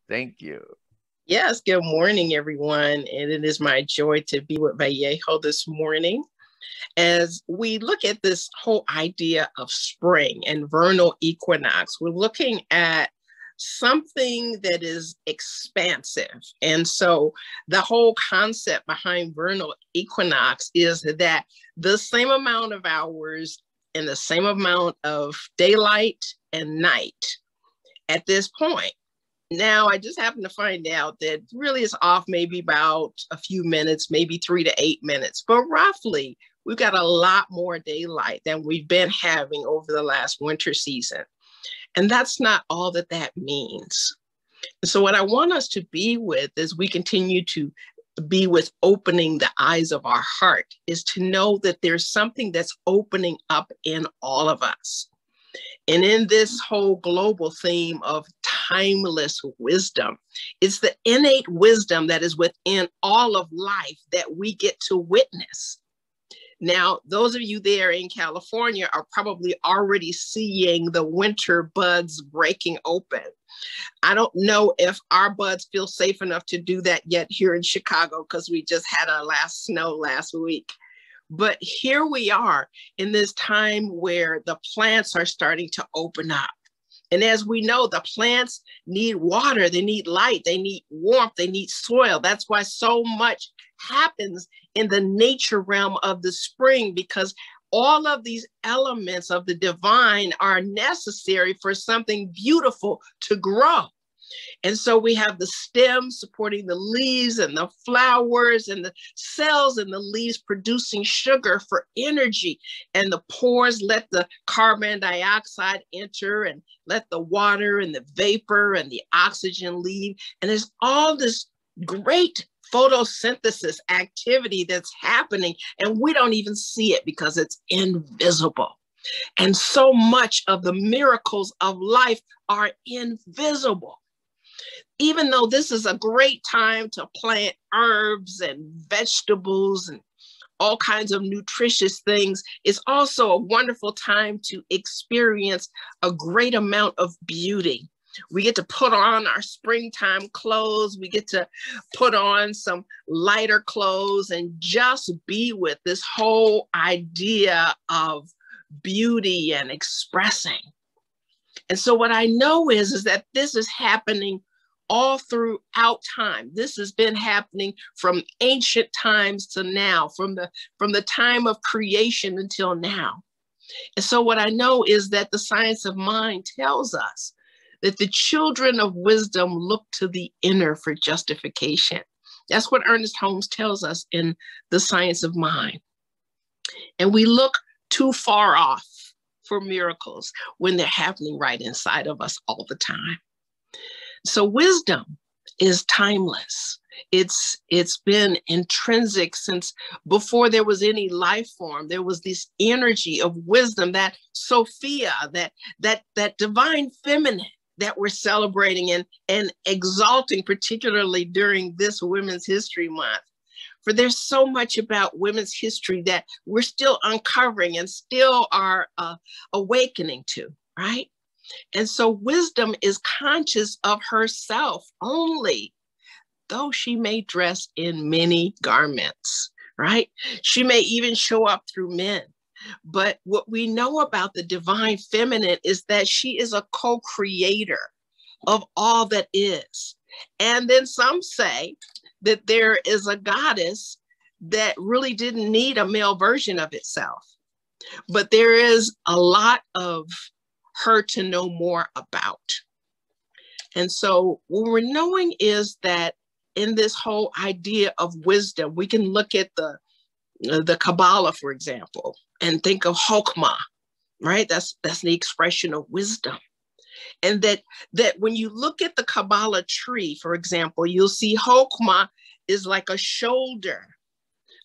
Thank you. Yes, good morning, everyone. And it is my joy to be with Vallejo this morning as we look at this whole idea of spring and vernal equinox. We're looking at something that is expansive. And so the whole concept behind vernal equinox is that the same amount of hours and the same amount of daylight and night at this point. Now, I just happened to find out that really it's off maybe about a few minutes, maybe 3 to 8 minutes, but roughly we've got a lot more daylight than we've been having over the last winter season. And that's not all that that means. So what I want us to be with as we continue to be with opening the eyes of our heart is to know that there's something that's opening up in all of us. And in this whole global theme of timeless wisdom, it's the innate wisdom that is within all of life that we get to witness. Now, those of you there in California are probably already seeing the winter buds breaking open. I don't know if our buds feel safe enough to do that yet here in Chicago because we just had our last snow last week. But here we are in this time where the plants are starting to open up. And as we know, the plants need water, they need light, they need warmth, they need soil. That's why so much happens in the nature realm of the spring, because all of these elements of the divine are necessary for something beautiful to grow. And so we have the stems supporting the leaves and the flowers and the cells in the leaves producing sugar for energy. And the pores let the carbon dioxide enter and let the water and the vapor and the oxygen leave. And there's all this great photosynthesis activity that's happening, and we don't even see it because it's invisible. And so much of the miracles of life are invisible. Even though this is a great time to plant herbs and vegetables and all kinds of nutritious things, it's also a wonderful time to experience a great amount of beauty. We get to put on our springtime clothes. We get to put on some lighter clothes and just be with this whole idea of beauty and expressing. And so what I know is that this is happening all throughout time. This has been happening from ancient times to now, from the time of creation until now. And so what I know is that the science of mind tells us that the children of wisdom look to the inner for justification. That's what Ernest Holmes tells us in The Science of Mind. And we look too far off for miracles when they're happening right inside of us all the time. So wisdom is timeless. It's been intrinsic since before there was any life form. There was this energy of wisdom, that Sophia, that divine feminine that we're celebrating and exalting, particularly during this Women's History Month. For there's so much about women's history that we're still uncovering and still are awakening to, right? And so wisdom is conscious of herself only, though she may dress in many garments, right? She may even show up through men. But what we know about the divine feminine is that she is a co-creator of all that is. And then some say that there is a goddess that really didn't need a male version of itself. But there is a lot of her to know more about. And so what we're knowing is that in this whole idea of wisdom, we can look at the Kabbalah, for example, and think of Chokmah, right? That's the expression of wisdom. And that when you look at the Kabbalah tree, for example, you'll see Chokmah is like a shoulder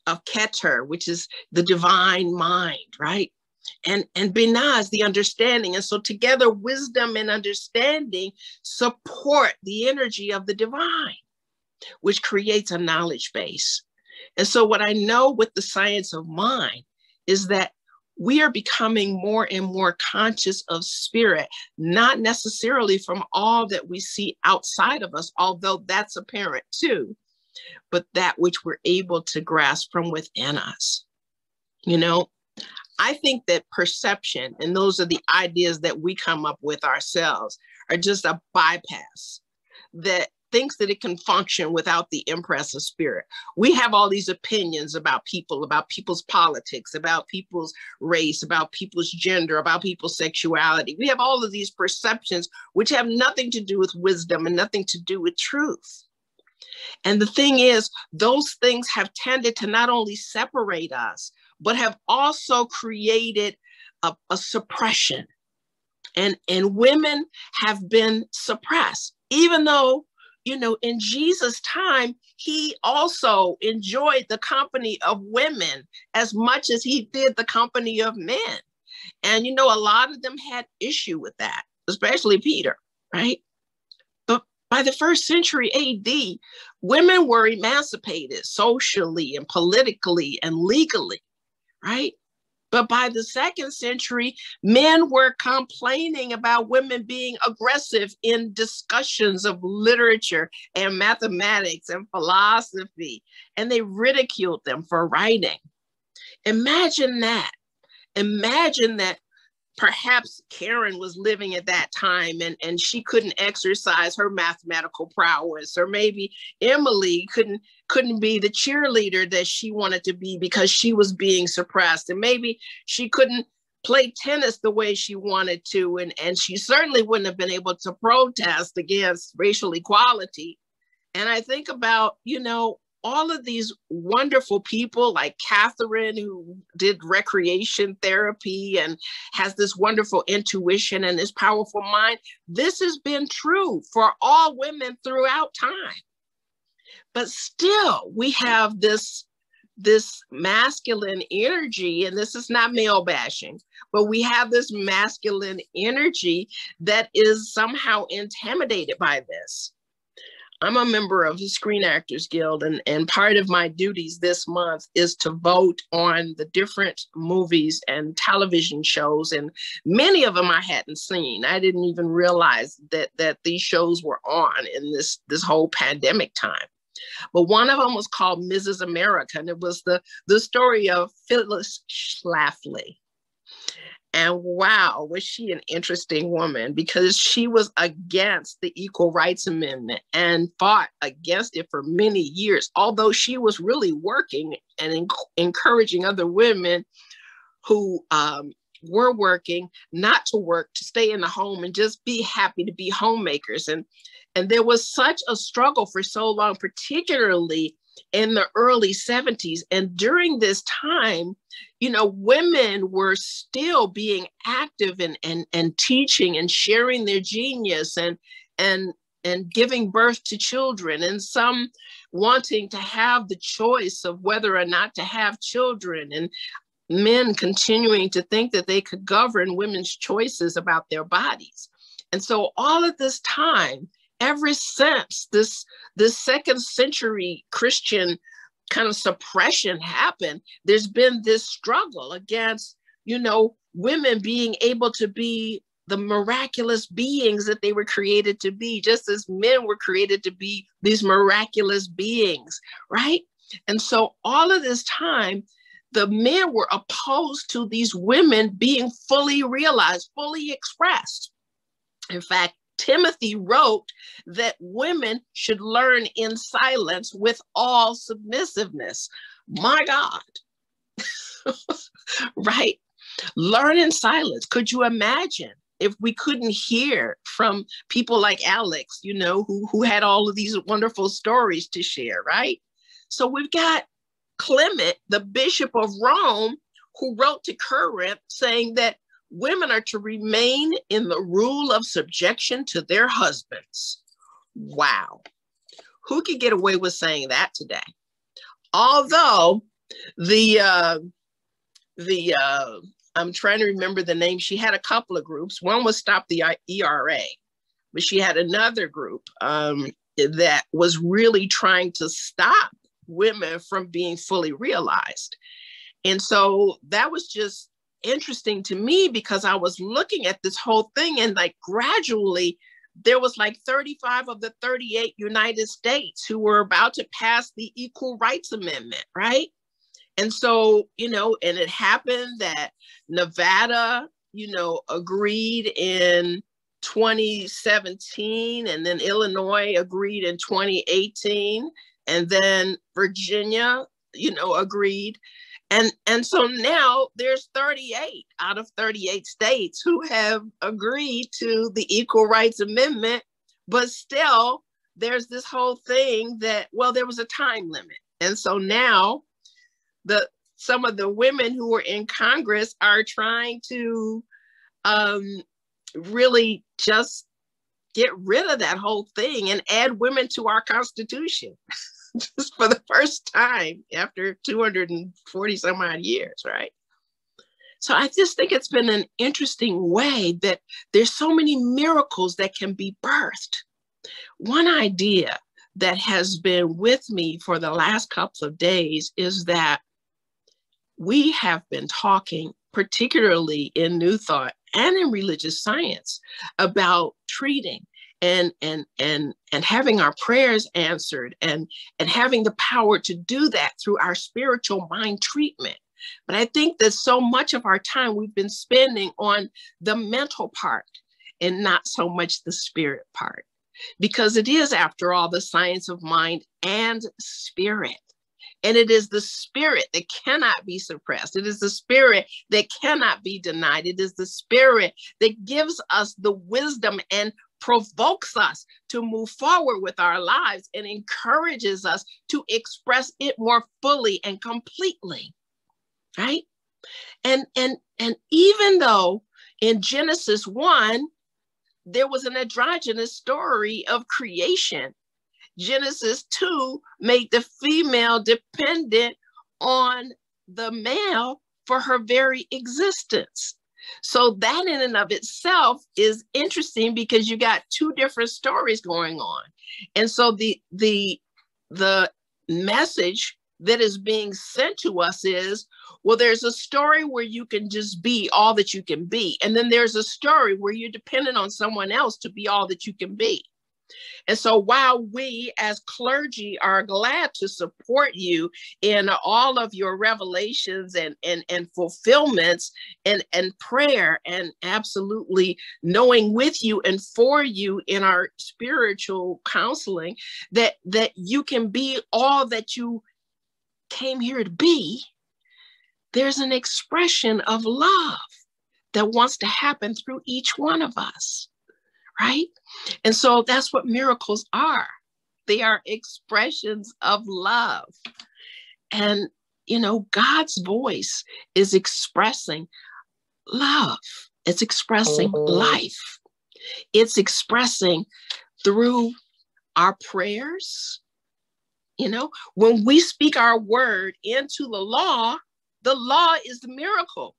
of Keter, which is the divine mind, right? And Binah is the understanding. And so together, wisdom and understanding support the energy of the divine, which creates a knowledge base. And so what I know with the science of mind is that we are becoming more and more conscious of spirit, not necessarily from all that we see outside of us, although that's apparent too, but that which we're able to grasp from within us. You know, I think that perception, and those are the ideas that we come up with ourselves, are just a bypass that thinks that it can function without the impress of spirit. We have all these opinions about people, about people's politics, about people's race, about people's gender, about people's sexuality. We have all of these perceptions which have nothing to do with wisdom and nothing to do with truth. And the thing is, those things have tended to not only separate us, but have also created a suppression. And women have been suppressed, even though, you know, in Jesus' time, he also enjoyed the company of women as much as he did the company of men. And, you know, a lot of them had issue with that, especially Peter, right? But by the 1st century AD, women were emancipated socially and politically and legally, right? But by the 2nd century, men were complaining about women being aggressive in discussions of literature and mathematics and philosophy, and they ridiculed them for writing. Imagine that. Imagine that perhaps Karen was living at that time and she couldn't exercise her mathematical prowess, or maybe Emily couldn't be the cheerleader that she wanted to be because she was being suppressed, and maybe she couldn't play tennis the way she wanted to, and she certainly wouldn't have been able to protest against racial equality. And I think about, you know, all of these wonderful people like Catherine, who did recreation therapy and has this wonderful intuition and this powerful mind. This has been true for all women throughout time. But still, we have this masculine energy, and this is not male bashing, but we have this masculine energy that is somehow intimidated by this. I'm a member of the Screen Actors Guild, and part of my duties this month is to vote on the different movies and television shows, and many of them I hadn't seen. I didn't even realize that these shows were on in this whole pandemic time. But one of them was called Mrs. America, and it was the story of Phyllis Schlafly. And wow, was she an interesting woman, because she was against the Equal Rights Amendment and fought against it for many years, although she was really working and encouraging other women who were working not to work, to stay in the home and just be happy to be homemakers. And there was such a struggle for so long, particularly in the early 70s. And during this time, you know, women were still being active and teaching and sharing their genius and giving birth to children, and some wanting to have the choice of whether or not to have children, and men continuing to think that they could govern women's choices about their bodies. And so all of this time, ever since this 2nd century Christian kind of suppression happened, there's been this struggle against, you know, women being able to be the miraculous beings that they were created to be, just as men were created to be these miraculous beings, right? And so all of this time, the men were opposed to these women being fully realized, fully expressed. In fact, Timothy wrote that women should learn in silence with all submissiveness. My God, right? Learn in silence. Could you imagine if we couldn't hear from people like Alex, you know, who had all of these wonderful stories to share, right? So we've got Clement, the Bishop of Rome, who wrote to Corinth saying that women are to remain in the rule of subjection to their husbands. Wow. Who could get away with saying that today? Although I'm trying to remember the name. She had a couple of groups. One was Stop the ERA, but she had another group that was really trying to stop women from being fully realized. And so that was just interesting to me because I was looking at this whole thing, and like gradually there was like 35 of the 38 United States who were about to pass the Equal Rights Amendment, right? And so, and it happened that Nevada, agreed in 2017, and then Illinois agreed in 2018, and then Virginia, agreed. And so now there's 38 out of 38 states who have agreed to the Equal Rights Amendment, but still there's this whole thing that, well, there was a time limit. And so now some of the women who were in Congress are trying to really just get rid of that whole thing and add women to our Constitution. Just for the first time after 240 some odd years, right? So I just think it's been an interesting way that there's so many miracles that can be birthed. One idea that has been with me for the last couple of days is that we have been talking, particularly in New Thought and in religious science, about treating and having our prayers answered and having the power to do that through our spiritual mind treatment. But I think that so much of our time we've been spending on the mental part and not so much the spirit part, because it is, after all, the science of mind and spirit. And it is the spirit that cannot be suppressed. It is the spirit that cannot be denied. It is the spirit that gives us the wisdom and provokes us to move forward with our lives and encourages us to express it more fully and completely, right? And even though in Genesis 1, there was an androgynous story of creation, Genesis 2 made the female dependent on the male for her very existence. So that in and of itself is interesting because you got two different stories going on. And so the message that is being sent to us is, well, there's a story where you can just be all that you can be. And then there's a story where you're dependent on someone else to be all that you can be. And so while we as clergy are glad to support you in all of your revelations and fulfillments and prayer, and absolutely knowing with you and for you in our spiritual counseling, that you can be all that you came here to be, there's an expression of love that wants to happen through each one of us. Right? And so that's what miracles are. They are expressions of love. And, God's voice is expressing love. It's expressing life. It's expressing through our prayers. When we speak our word into the law is the miracle.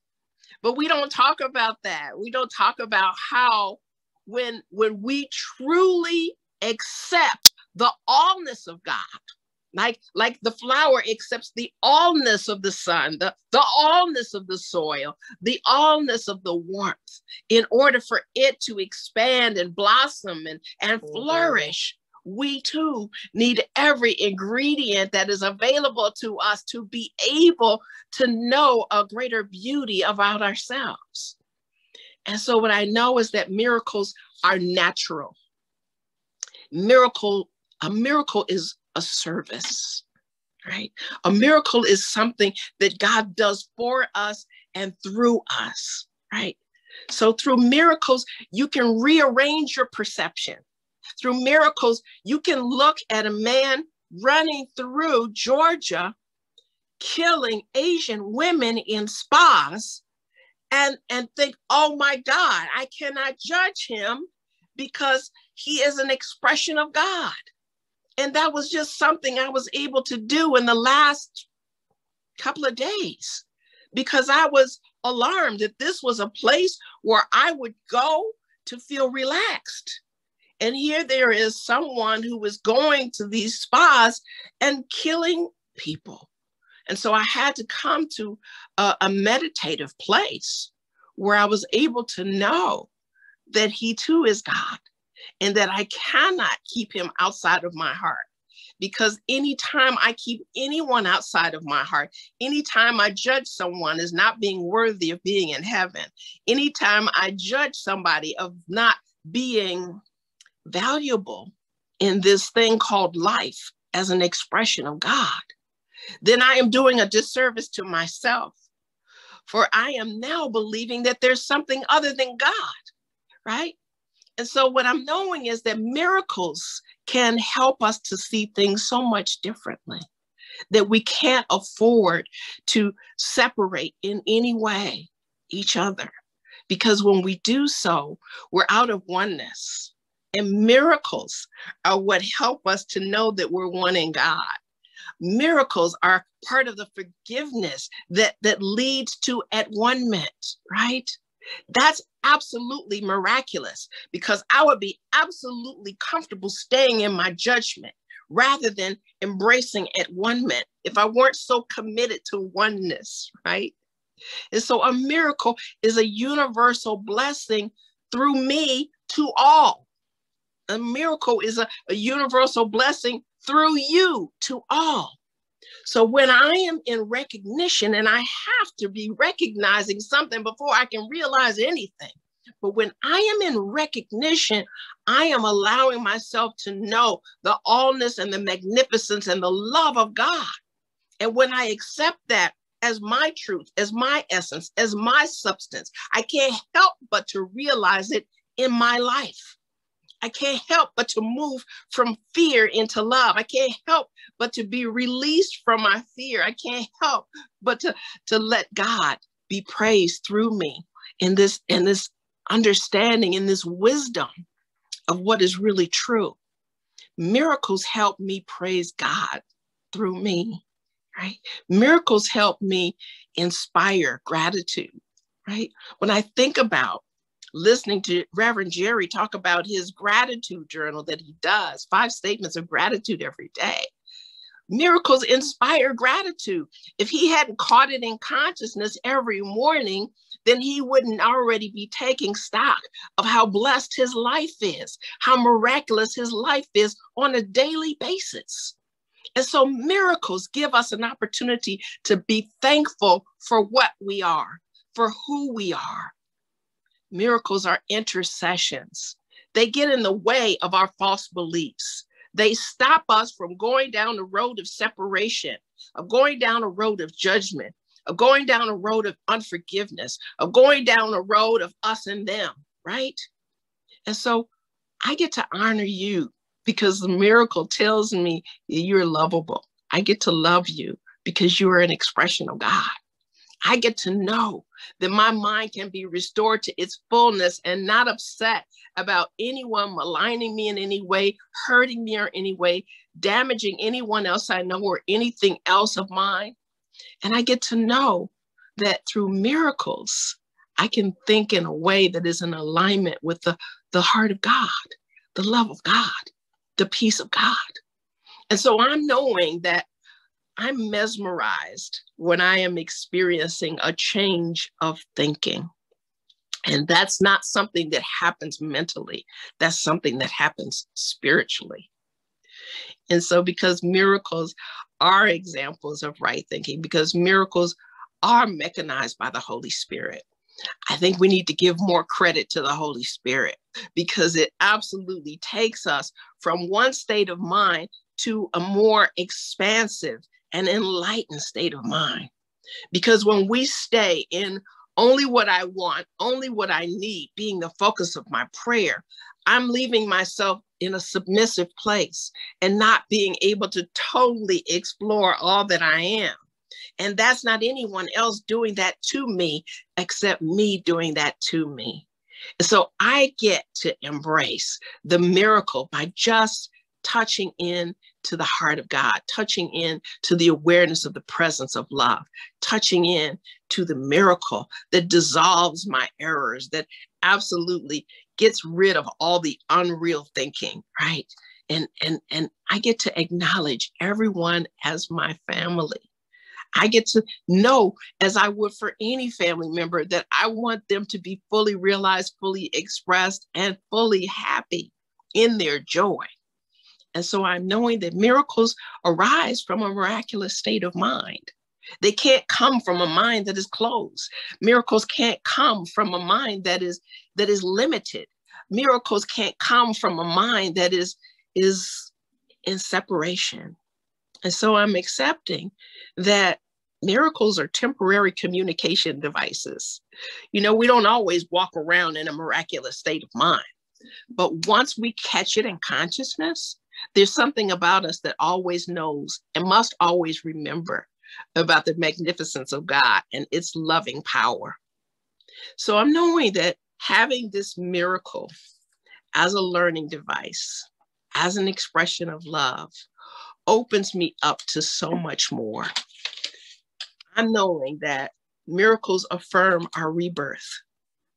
But we don't talk about that. We don't talk about how when we truly accept the allness of God, like the flower accepts the allness of the sun, the allness of the soil, the allness of the warmth, in order for it to expand and blossom and flourish, we too need every ingredient that is available to us to be able to know a greater beauty about ourselves. And so what I know is that miracles are natural. A miracle is a service, right? A miracle is something that God does for us and through us, right? So through miracles, you can rearrange your perception. Through miracles, you can look at a man running through Georgia, killing Asian women in spas, and think, oh my God, I cannot judge him because he is an expression of God. And that was just something I was able to do in the last couple of days, because I was alarmed that this was a place where I would go to feel relaxed. And here there is someone who was going to these spas and killing people. And so I had to come to a meditative place where I was able to know that he too is God and that I cannot keep him outside of my heart. Because anytime I keep anyone outside of my heart, anytime I judge someone as not being worthy of being in heaven, anytime I judge somebody of not being valuable in this thing called life as an expression of God, then I am doing a disservice to myself. For I am now believing that there's something other than God, right? And so what I'm knowing is that miracles can help us to see things so much differently, that we can't afford to separate in any way each other. Because when we do so, we're out of oneness. And miracles are what help us to know that we're one in God. Miracles are part of the forgiveness that leads to at one-ment, right? That's absolutely miraculous, because I would be absolutely comfortable staying in my judgment rather than embracing at one-ment if I weren't so committed to oneness, right? And so a miracle is a universal blessing through me to all. A miracle is a universal blessing through you to all. So when I am in recognition, and I have to be recognizing something before I can realize anything. But when I am in recognition, I am allowing myself to know the allness and the magnificence and the love of God. And when I accept that as my truth, as my essence, as my substance, I can't help but to realize it in my life. I can't help but to move from fear into love. I can't help but to be released from my fear. I can't help but to let God be praised through me in this understanding, in this wisdom of what is really true. Miracles help me praise God through me, right? Miracles help me inspire gratitude, right? When I think about listening to Reverend Jerry talk about his gratitude journal that he does, 5 statements of gratitude every day. Miracles inspire gratitude. If he hadn't caught it in consciousness every morning, then he wouldn't already be taking stock of how blessed his life is, how miraculous his life is on a daily basis. And so miracles give us an opportunity to be thankful for what we are, for who we are. Miracles are intercessions. They get in the way of our false beliefs. They stop us from going down the road of separation, of going down a road of judgment, of going down a road of unforgiveness, of going down a road of us and them, right? And so I get to honor you because the miracle tells me you're lovable. I get to love you because you are an expression of God. I get to know that my mind can be restored to its fullness and not upset about anyone maligning me in any way, hurting me in any way, damaging anyone else I know or anything else of mine. And I get to know that through miracles, I can think in a way that is in alignment with the heart of God, the love of God, the peace of God. And so I'm knowing that I'm mesmerized when I am experiencing a change of thinking. And that's not something that happens mentally. That's something that happens spiritually. And so because miracles are examples of right thinking, because miracles are mechanized by the Holy Spirit, I think we need to give more credit to the Holy Spirit because it absolutely takes us from one state of mind to a more expansive and enlightened state of mind. Because when we stay in only what I want, only what I need, being the focus of my prayer, I'm leaving myself in a submissive place and not being able to totally explore all that I am. And that's not anyone else doing that to me, except me doing that to me. And so I get to embrace the miracle by just touching in to the heart of God, touching in to the awareness of the presence of love, touching in to the miracle that dissolves my errors, that absolutely gets rid of all the unreal thinking, right? And I get to acknowledge everyone as my family. I get to know, as I would for any family member, that I want them to be fully realized, fully expressed, and fully happy in their joy. And so I'm knowing that miracles arise from a miraculous state of mind. They can't come from a mind that is closed. Miracles can't come from a mind that is limited. Miracles can't come from a mind that is in separation. And so I'm accepting that miracles are temporary communication devices. You know, we don't always walk around in a miraculous state of mind, but once we catch it in consciousness, there's something about us that always knows and must always remember about the magnificence of God and its loving power. So I'm knowing that having this miracle as a learning device, as an expression of love, opens me up to so much more. I'm knowing that miracles affirm our rebirth.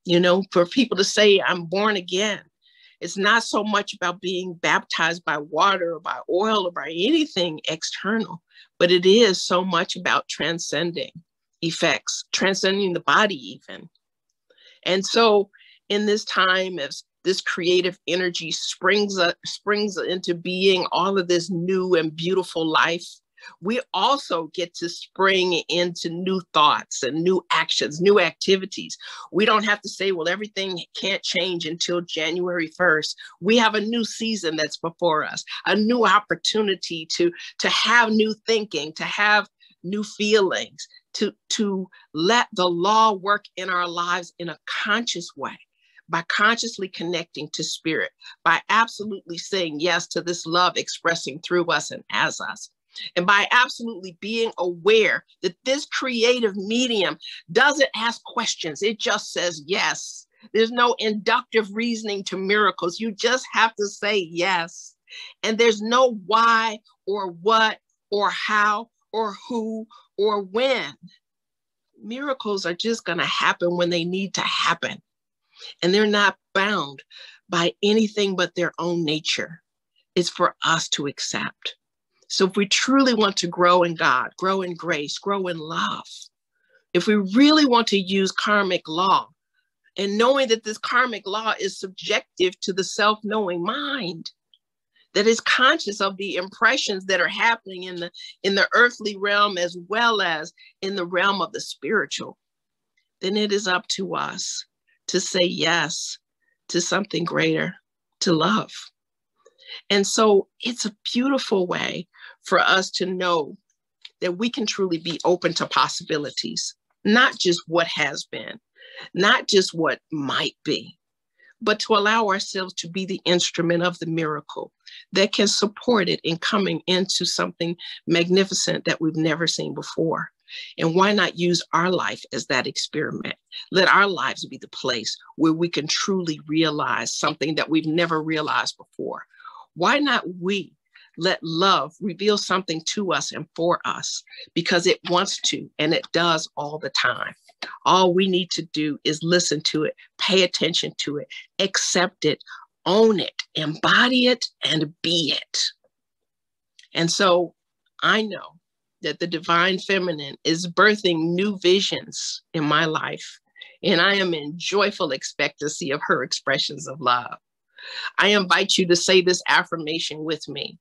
You know, for people to say, I'm born again, it's not so much about being baptized by water or by oil or by anything external, but it is so much about transcending effects, transcending the body even. And so in this time, as this creative energy springs into being all of this new and beautiful life, we also get to spring into new thoughts and new actions, new activities. We don't have to say, well, everything can't change until January 1st. We have a new season that's before us, a new opportunity to have new thinking, to have new feelings, to let the law work in our lives in a conscious way, by consciously connecting to spirit, by absolutely saying yes to this love expressing through us and as us. And by absolutely being aware that this creative medium doesn't ask questions, it just says yes. There's no inductive reasoning to miracles. You just have to say yes. And there's no why or what or how or who or when. Miracles are just going to happen when they need to happen. And they're not bound by anything but their own nature. It's for us to accept. So if we truly want to grow in God, grow in grace, grow in love, if we really want to use karmic law, and knowing that this karmic law is subjective to the self-knowing mind, that is conscious of the impressions that are happening in the earthly realm as well as in the realm of the spiritual, then it is up to us to say yes to something greater, to love. And so it's a beautiful way for us to know that we can truly be open to possibilities, not just what has been, not just what might be, but to allow ourselves to be the instrument of the miracle that can support it in coming into something magnificent that we've never seen before. And why not use our life as that experiment? Let our lives be the place where we can truly realize something that we've never realized before. Why not we let love reveal something to us and for us? Because it wants to, and it does all the time. All we need to do is listen to it, pay attention to it, accept it, own it, embody it, and be it. And so I know that the divine feminine is birthing new visions in my life, and I am in joyful expectancy of her expressions of love. I invite you to say this affirmation with me.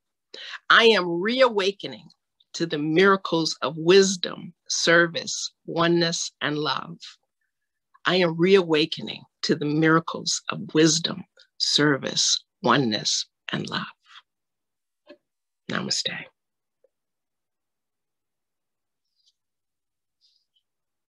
I am reawakening to the miracles of wisdom, service, oneness, and love. I am reawakening to the miracles of wisdom, service, oneness, and love. Namaste.